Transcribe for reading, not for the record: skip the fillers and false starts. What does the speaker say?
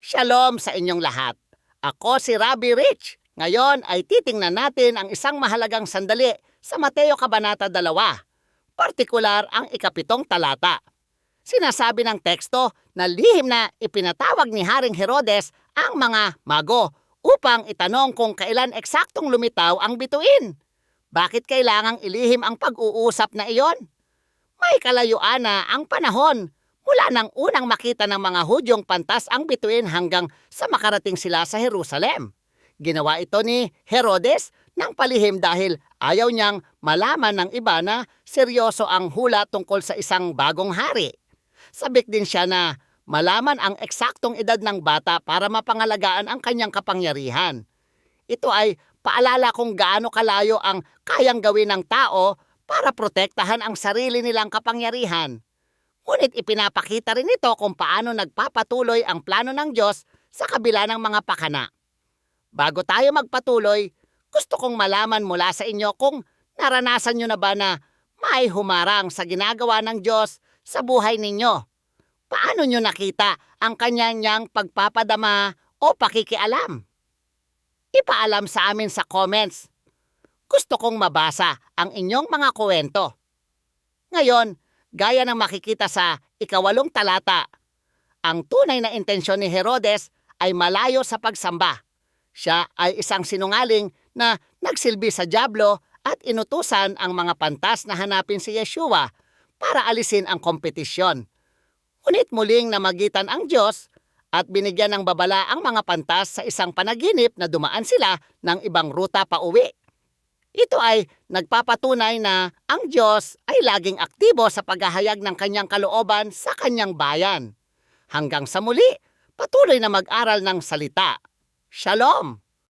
Shalom sa inyong lahat. Ako si Rabbi Rich. Ngayon ay titingnan natin ang isang mahalagang sandali sa Mateo Kabanata 2, partikular ang ikapitong talata. Sinasabi ng teksto na lihim na ipinatawag ni Haring Herodes ang mga mago upang itanong kung kailan eksaktong lumitaw ang bituin. Bakit kailangang ilihim ang pag-uusap na iyon? May kalayuan na ang panahon mula nang unang makita ng mga Hudyong pantas ang bituin hanggang sa makarating sila sa Jerusalem. Ginawa ito ni Herodes ng palihim dahil ayaw niyang malaman ng iba na seryoso ang hula tungkol sa isang bagong hari. Sabik din siya na malaman ang eksaktong edad ng bata para mapangalagaan ang kanyang kapangyarihan. Ito ay paalala kung gaano kalayo ang kayang gawin ng tao para protektahan ang sarili nilang kapangyarihan. Ngunit ipinapakita rin ito kung paano nagpapatuloy ang plano ng Diyos sa kabila ng mga pakana. Bago tayo magpatuloy, gusto kong malaman mula sa inyo kung naranasan nyo na ba na may humarang sa ginagawa ng Diyos sa buhay ninyo. Paano nyo nakita ang kanyang pagpapadama o pakikialam? Ipaalam sa amin sa comments. Gusto kong mabasa ang inyong mga kwento. Ngayon, gaya ng makikita sa 8 talata, ang tunay na intensyon ni Herodes ay malayo sa pagsamba. Siya ay isang sinungaling na nagsilbi sa dyablo at inutusan ang mga pantas na hanapin si Yeshua para alisin ang kompetisyon. Ngunit muling namagitan ang Diyos at binigyan ng babala ang mga pantas sa isang panaginip na dumaan sila ng ibang ruta pa uwi. Ito ay nagpapatunay na ang Diyos ay laging aktibo sa paghahayag ng kanyang kalooban sa kanyang bayan. Hanggang sa muli, patuloy na mag-aral ng salita. Shalom!